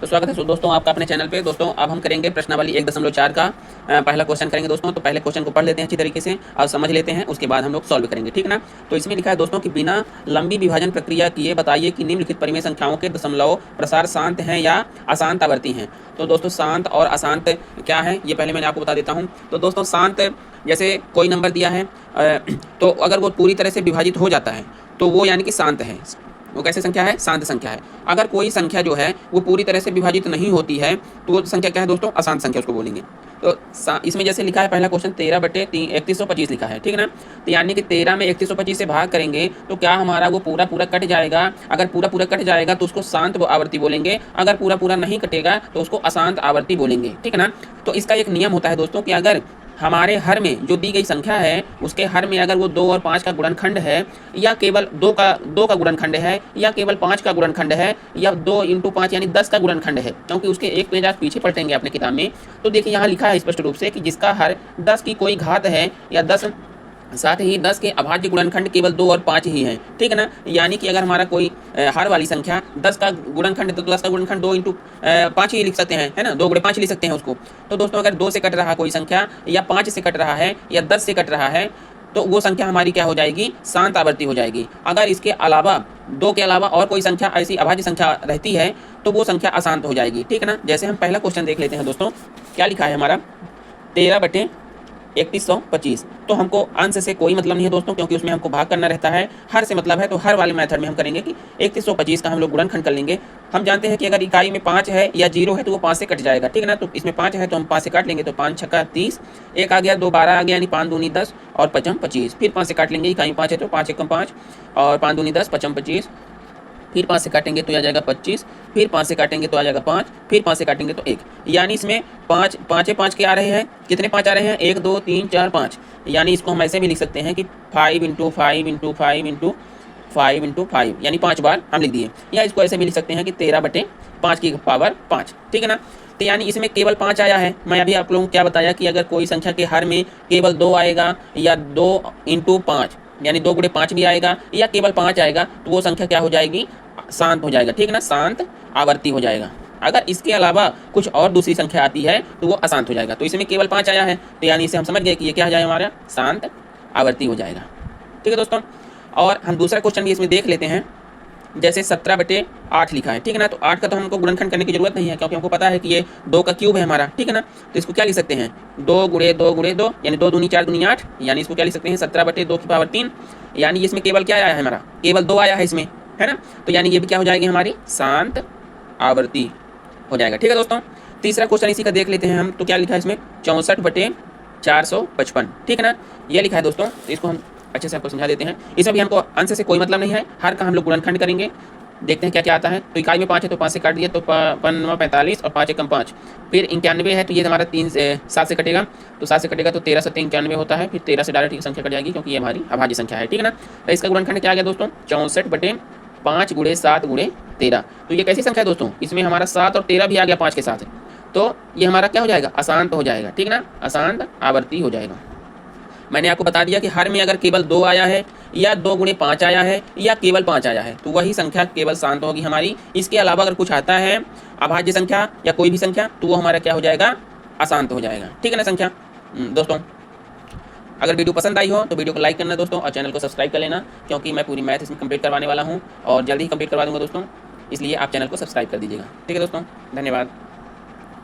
तो स्वागत है दोस्तों आपका अपने चैनल पे। दोस्तों अब हम करेंगे प्रश्नावली 1.4 का पहला क्वेश्चन करेंगे दोस्तों। तो पहले क्वेश्चन को पढ़ लेते हैं अच्छी तरीके से और समझ लेते हैं, उसके बाद हम लोग सॉल्व करेंगे, ठीक ना। तो इसमें लिखा है दोस्तों कि बिना लंबी विभाजन प्रक्रिया किए बताइए कि निम्नलिखित परिमेय संख्याओं के दशमलव प्रसार शांत हैं या अशांत आवर्ती हैं। तो दोस्तों शांत और अशांत क्या है ये पहले मैंने आपको बता देता हूँ। तो दोस्तों शांत जैसे कोई नंबर दिया है तो अगर वो पूरी तरह से विभाजित हो जाता है तो वो यानी कि शांत है। वो कैसे संख्या है? शांत संख्या है। अगर कोई संख्या जो है वो पूरी तरह से विभाजित नहीं होती है तो वो संख्या क्या है दोस्तों? अशांत संख्या उसको बोलेंगे। तो इसमें जैसे लिखा है पहला क्वेश्चन 13/3125 लिखा है, ठीक है ना। तो यानी कि 13 में 3125 से भाग करेंगे तो क्या हमारा वो पूरा पूरा कट जाएगा। अगर पूरा पूरा कट जाएगा तो उसको शांत आवर्ती बोलेंगे, अगर पूरा पूरा नहीं कटेगा तो उसको अशांत आवर्ती बोलेंगे, ठीक है ना। तो इसका एक नियम होता है दोस्तों कि अगर हमारे हर में जो दी गई संख्या है उसके हर में अगर वो 2 और 5 का गुणनखंड है या केवल 2 का गुणनखंड है या केवल 5 का गुणनखंड है या 2 × 5 यानी 10 का गुणनखंड है, क्योंकि उसके एक पेज आप पीछे पलटेंगे अपने किताब में तो देखिए यहाँ लिखा है स्पष्ट रूप से कि जिसका हर 10 की कोई घात है या 10 साथ ही 10 के अभाज्य गुणनखंड केवल 2 और 5 ही हैं, ठीक है ना। यानी कि अगर हमारा कोई हर वाली संख्या 10 का गुणनखंड है तो 10 का गुणनखंड 2 × 5 ही लिख सकते हैं, है ना। 2 × 5 लिख सकते हैं उसको। तो दोस्तों अगर 2 से कट रहा कोई संख्या या 5 से कट रहा है या 10 से कट रहा है तो वो संख्या हमारी क्या हो जाएगी? शांत आवर्ती हो जाएगी। अगर इसके अलावा 2 के अलावा और कोई संख्या ऐसी अभाज्य संख्या रहती है तो वो संख्या अशांत हो जाएगी, ठीक है ना। जैसे हम पहला क्वेश्चन देख लेते हैं दोस्तों। क्या लिखा है हमारा? 13/3125। तो हमको अंश से कोई मतलब नहीं है दोस्तों, क्योंकि उसमें हमको भाग करना रहता है। हर से मतलब है तो हर वाले मेथड में हम करेंगे कि 3125 का हम लोग गुणनखंड कर लेंगे। हम जानते हैं कि अगर इकाई में 5 है या 0 है तो वो 5 से कट जाएगा, ठीक है ना। तो इसमें 5 है तो हम 5 से काट लेंगे तो 5 छक्का 30, 1 आ गया, 2 12 आ गया, यानी 5 दूनी 10 और 5 25। फिर 5 से काट लेंगे, इकाई में 5 है तो 5 एकम 5 और 5 दूनी 10, 5 25। फिर 5 से काटेंगे तो आ जाएगा 25, फिर 5 से काटेंगे तो आ जाएगा 5, फिर 5 से काटेंगे तो 1। यानी इसमें 5 5 के आ रहे हैं। कितने 5 आ रहे हैं? 1 2 3 4 5। यानी इसको हम ऐसे भी लिख सकते हैं कि 5 × 5 × 5 × 5 × 5, यानी 5 बार हम लिख दिए। या इसको ऐसे भी लिख सकते हैं कि 13/5 की पावर 5, ठीक है ना। तो यानी इसमें केवल 5 आया है। मैं अभी आप लोगों को क्या बताया कि अगर कोई संख्या के हर में केवल 2 आएगा या 2 × 5 यानी 2 × 5 भी आएगा या केवल 5 आएगा तो वो संख्या क्या हो जाएगी? शांत हो जाएगा, ठीक है ना। शांत आवर्ती हो जाएगा। अगर इसके अलावा कुछ और दूसरी संख्या आती है तो वो अशांत हो जाएगा। तो इसमें केवल 5 आया है तो यानी इसे हम समझ गए कि ये क्या हो जाएगा? हमारा शांत आवर्ती हो जाएगा, ठीक है दोस्तों। और हम दूसरा क्वेश्चन भी इसमें देख लेते हैं। जैसे 17/8 लिखा है, ठीक है ना। तो 8 का तो हमको गुणनखंड करने की जरूरत नहीं है, क्योंकि हमको पता है कि ये 2 का क्यूब है हमारा, ठीक है ना। तो इसको क्या लिख सकते हैं? 2 × 2 × 2 यानी 2 दूनी 4 दूनी 8, यानी इसको क्या लिख सकते हैं? 17/2 की पावर 3। यानी इसमें केवल क्या आया है? हमारा केवल 2 आया है इसमें, है ना। तो यानी ये भी क्या हो जाएगी? हमारी शांत आवर्ती हो जाएगा, ठीक है दोस्तों। तीसरा क्वेश्चन इसी का देख लेते हैं हम। तो क्या लिखा है इसमें? 64/455, ठीक है ना। ये लिखा है दोस्तों। तो इसको हम अच्छे से आपको समझा देते हैं। इसमें भी हमको अंश से कोई मतलब नहीं है, हर का हम लोग गुणनखंड करेंगे। देखते हैं क्या क्या आता है। तो इकाई में 5 है तो 5 से काट दिया तो 5 45 और 5 एकम 5। फिर 91 है तो ये हमारा 7 से कटेगा तो 7 से कटेगा तो 13 7 91 होता है। फिर 13 से डायरेक्ट संख्या कट जाएगी क्योंकि ये हमारी अभाज्य संख्या है, ठीक है ना। तो इसका गुणनखंड क्या आ गया दोस्तों? 64/5 × 7 × 13। तो ये कैसी संख्या है दोस्तों? इसमें हमारा 7 और 13 भी आ गया 5 के साथ, तो ये हमारा क्या हो जाएगा? अशांत हो जाएगा, ठीक है ना। अशांत आवर्ती हो जाएगा। मैंने आपको बता दिया कि हर में अगर केवल 2 आया है या 2 × 5 आया है या केवल 5 आया है तो वही संख्या केवल शांत होगी हमारी। इसके अलावा अगर कुछ आता है अभाज्य संख्या या कोई भी संख्या तो वो हमारा क्या हो जाएगा? अशांत हो जाएगा, ठीक है ना संख्या। दोस्तों अगर वीडियो पसंद आई हो तो वीडियो को लाइक करना दोस्तों और चैनल को सब्सक्राइब कर लेना, क्योंकि मैं पूरी मैथ इसमें कंप्लीट करवाने वाला हूँ और जल्दी ही कंप्लीट करवा दूँगा दोस्तों। इसलिए आप चैनल को सब्सक्राइब कर दीजिएगा, ठीक है दोस्तों। धन्यवाद।